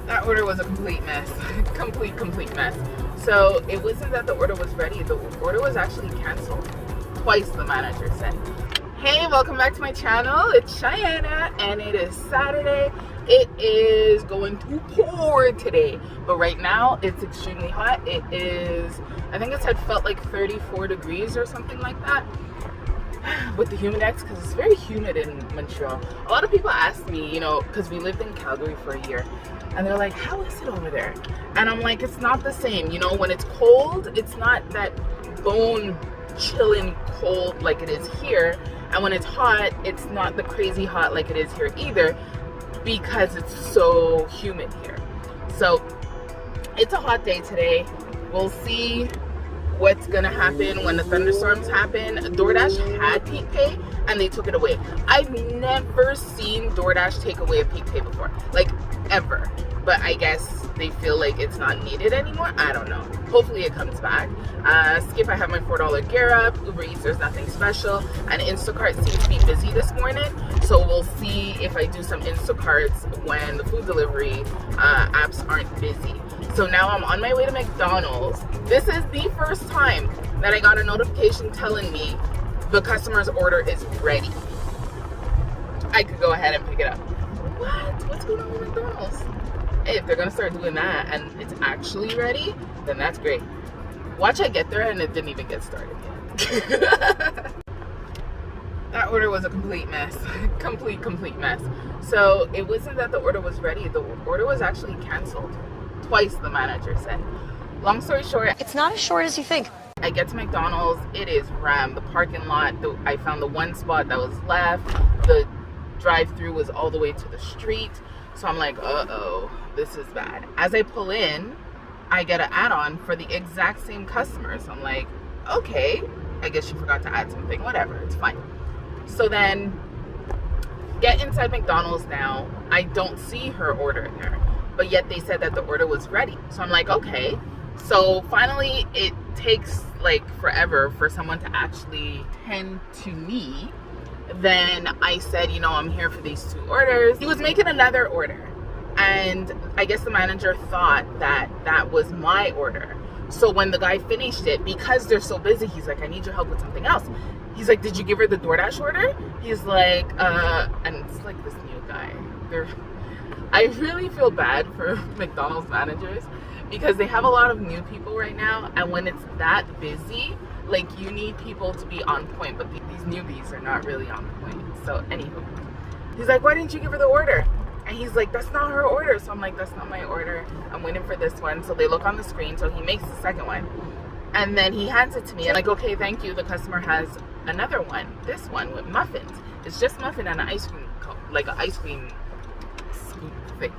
That order was a complete mess. complete mess. So it wasn't that the order was ready. The order was actually canceled. Twice, the manager said. Hey, welcome back to my channel. It's Cheyenne and it is Saturday. It is going to pour today, but right now it's extremely hot. It is, I think it had felt like 34 degrees or something like that with the humidex, because it's very humid in Montreal. A lot of people ask me, you know, because we lived in Calgary for a year, and they're like, how is it over there? And I'm like, it's not the same. You know, when it's cold, it's not that bone chilling cold like it is here, and when it's hot, it's not the crazy hot like it is here either, because it's so humid here. So it's a hot day today. We'll see what's gonna happen when the thunderstorms happen. DoorDash had peak pay and they took it away. I've never seen DoorDash take away a peak pay before, like ever. But I guess they feel like it's not needed anymore. I don't know. Hopefully it comes back. Skip, I have my $4 gear up. Uber Eats, there's nothing special. And Instacart seems to be busy this morning. So we'll see if I do some Instacarts when the food delivery apps aren't busy. So now I'm on my way to McDonald's. This is the first time that I got a notification telling me the customer's order is ready. I could go ahead and pick it up. What? What's going on with McDonald's? Hey, if they're gonna start doing that and it's actually ready, then that's great. Watch I get there and it didn't even get started yet. That order was a complete mess. complete mess. So it wasn't that the order was ready. The order was actually canceled. Twice, the manager said. Long story short, it's not as short as you think. I get to McDonald's, it is rammed. The parking lot, I found the one spot that was left. The drive-through was all the way to the street. So I'm like, uh-oh, this is bad. As I pull in, I get an add-on for the exact same customer. So I'm like, okay, I guess she forgot to add something, whatever, it's fine. So then, get inside McDonald's now. I don't see her order there, but yet they said that the order was ready. So I'm like, okay. So finally, it takes like forever for someone to actually tend to me. Then I said, you know, I'm here for these 2 orders. He was making another order, and I guess the manager thought that that was my order. So when the guy finished it, because they're so busy, he's like, I need your help with something else. He's like, did you give her the DoorDash order? He's like, and it's like this new guy. I really feel bad for McDonald's managers because they have a lot of new people right now, and when it's that busy, like, you need people to be on point, but these newbies are not really on point. So anywho, he's like, why didn't you give her the order? And he's like, that's not her order. So I'm like, that's not my order. I'm waiting for this one. So they look on the screen. So he makes the second one. And then he hands it to me. I'm like, okay, thank you. The customer has another one. This one with muffins. It's just muffin and an ice cream cone, like an ice cream scoop thing.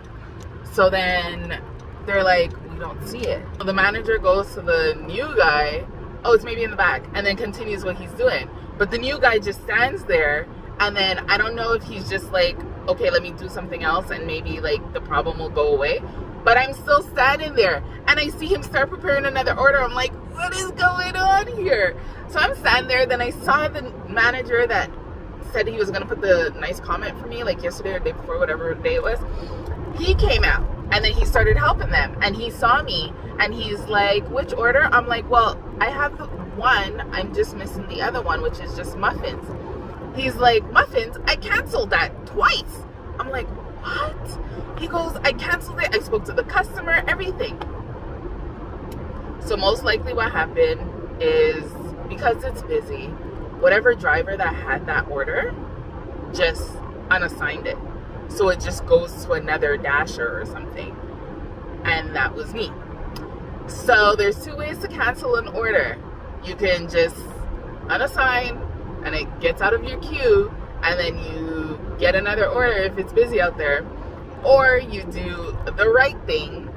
So then they're like, we don't see it. So the manager goes to the new guy. Oh, it's maybe in the back, and then continues what he's doing. But the new guy just stands there, and then I don't know if he's just like, okay, let me do something else and maybe like the problem will go away. But I'm still standing there, and I see him start preparing another order. I'm like, what is going on here? So I'm standing there. Then I saw the manager that said he was gonna put the nice comment for me, like yesterday or the day before, whatever day it was. He came out, and then he started helping them, and he saw me, and he's like, which order? I'm like, well, I have the one, I'm just missing the other one, which is just muffins. He's like, muffins? I canceled that twice. I'm like, what? He goes, I canceled it. I spoke to the customer, everything. So most likely what happened is, because it's busy, whatever driver that had that order just unassigned it. So it just goes to another dasher or something. And that was me. So there's 2 ways to cancel an order. You can just unassign and it gets out of your queue, and then you get another order if it's busy out there. Or you do the right thing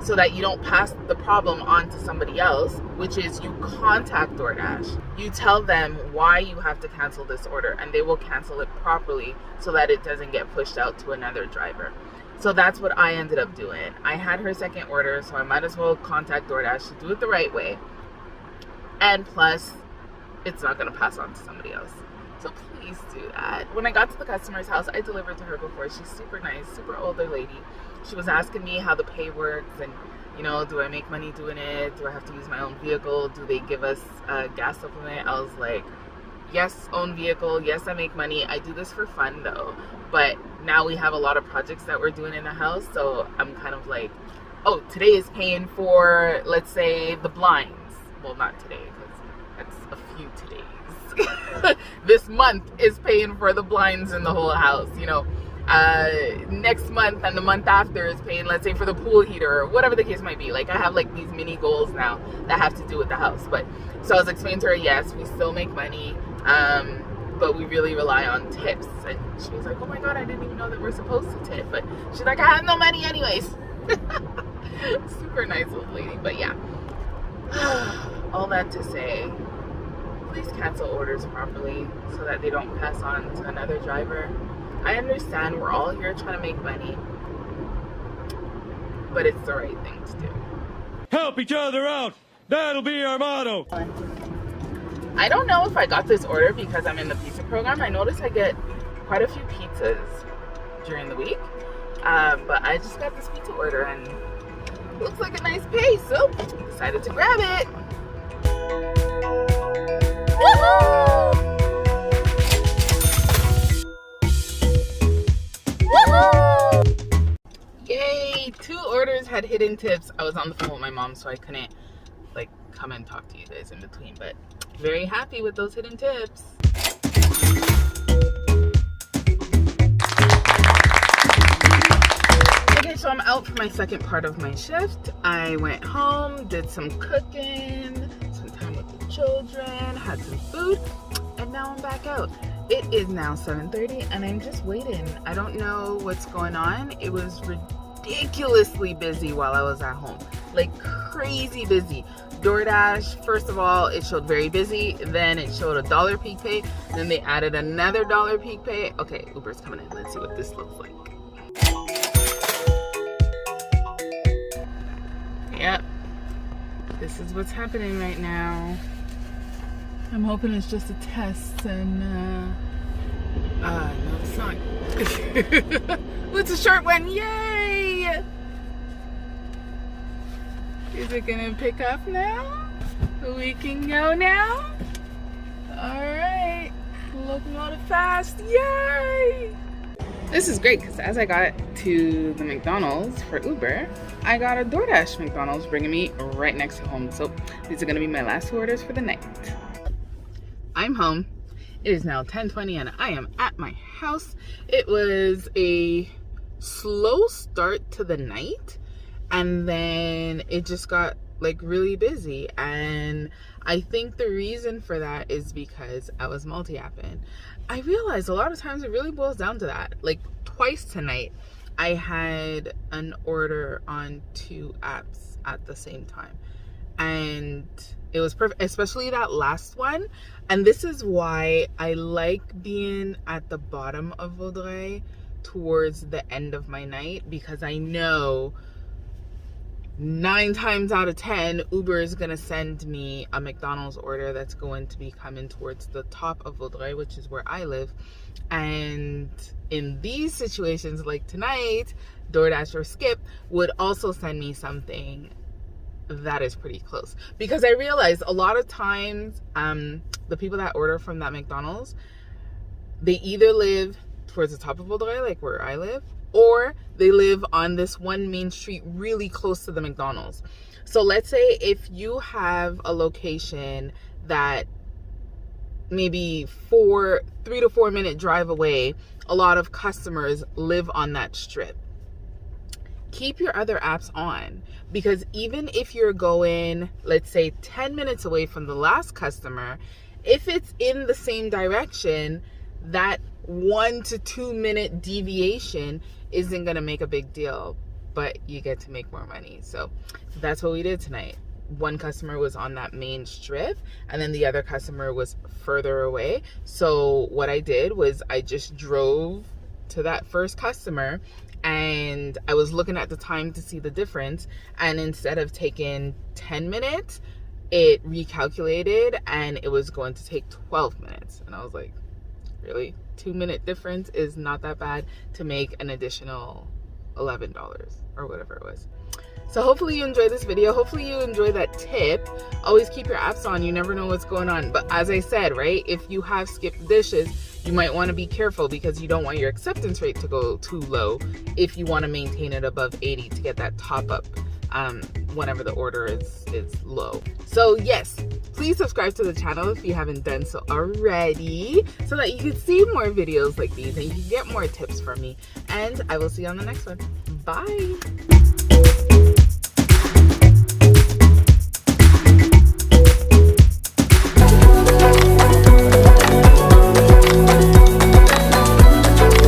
so that you don't pass the problem on to somebody else, which is you contact DoorDash. You tell them why you have to cancel this order, and they will cancel it properly so that it doesn't get pushed out to another driver. So that's what I ended up doing. I had her second order, so I might as well contact DoorDash to do it the right way. And plus, it's not going to pass on to somebody else. So please do that. When I got to the customer's house, I delivered to her before. She's super nice, super older lady. She was asking me how the pay works and, you know, do I make money doing it? Do I have to use my own vehicle? Do they give us a gas supplement? I was like, yes, own vehicle. Yes, I make money. I do this for fun though. But now we have a lot of projects that we're doing in the house. So I'm kind of like, oh, today is paying for, let's say, the blinds. Well, not today, because that's a few todays. This month is paying for the blinds in the whole house, you know. Next month and the month after is paying, let's say, for the pool heater or whatever the case might be. Like, I have like these mini goals now that have to do with the house. But so I was explaining to her, yes, we still make money, but we really rely on tips. And she was like, oh my god, I didn't even know that we're supposed to tip. But she's like, I have no money anyways. Super nice old lady. But yeah, all that to say, please cancel orders properly so that they don't pass on to another driver. I understand we're all here trying to make money, but it's the right thing to do. Help each other out. That'll be our motto. I don't know if I got this order because I'm in the pizza program. I noticed I get quite a few pizzas during the week, but I just got this pizza order and it looks like a nice pay, so decided to grab it. Woohoo! Yay! 2 orders had hidden tips. I was on the phone with my mom, so I couldn't like come and talk to you guys in between, but very happy with those hidden tips. Okay, so I'm out for my second part of my shift. I went home, did some cooking, some time with the children, had some food, and now I'm back out. It is now 7:30 and I'm just waiting. I don't know what's going on. It was ridiculously busy while I was at home. Like crazy busy. DoorDash, first of all, it showed very busy. Then it showed $1 peak pay. Then they added another $1 peak pay. Okay, Uber's coming in. Let's see what this looks like. Yep. This is what's happening right now. I'm hoping it's just a test and, no, it's not. It's a short one, yay! Is it gonna pick up now? We can go now? Alright, locomotive fast, yay! This is great because as I got to the McDonald's for Uber, I got a DoorDash McDonald's bringing me right next to home. So these are gonna be my last 2 orders for the night. I'm home. It is now 10:20 and I am at my house. It was a slow start to the night and then it just got like really busy, and I think the reason for that is because I was multi-apping. I realized a lot of times it really boils down to that. Like twice tonight I had an order on 2 apps at the same time and it was perfect, especially that last one. And this is why I like being at the bottom of Vaudreuil towards the end of my night, because I know 9 times out of 10 Uber is gonna send me a McDonald's order that's going to be coming towards the top of Vaudreuil, which is where I live. And in these situations like tonight, DoorDash or Skip would also send me something that is pretty close, because I realized a lot of times the people that order from that McDonald's, they either live towards the top of Vaudreuil, like where I live, or they live on this one main street really close to the McDonald's. So let's say if you have a location that maybe 3 to 4 minute drive away, a lot of customers live on that strip. Keep your other apps on, because even if you're going, let's say 10 minutes away from the last customer, if it's in the same direction, that 1 to 2 minute deviation isn't going to make a big deal, but you get to make more money. So that's what we did tonight. One customer was on that main strip and then the other customer was further away. So what I did was I just drove to that first customer and I was looking at the time to see the difference, and instead of taking 10 minutes, it recalculated and it was going to take 12 minutes. And I was like, really, 2-minute difference is not that bad to make an additional $11 or whatever it was. So hopefully you enjoyed this video. Hopefully you enjoy that tip. Always keep your apps on. You never know what's going on. But as I said, right, if you have skipped dishes, you might want to be careful because you don't want your acceptance rate to go too low if you want to maintain it above 80 to get that top up whenever the order is low. So yes, please subscribe to the channel if you haven't done so already, so that you can see more videos like these and you can get more tips from me. And I will see you on the next one. Bye.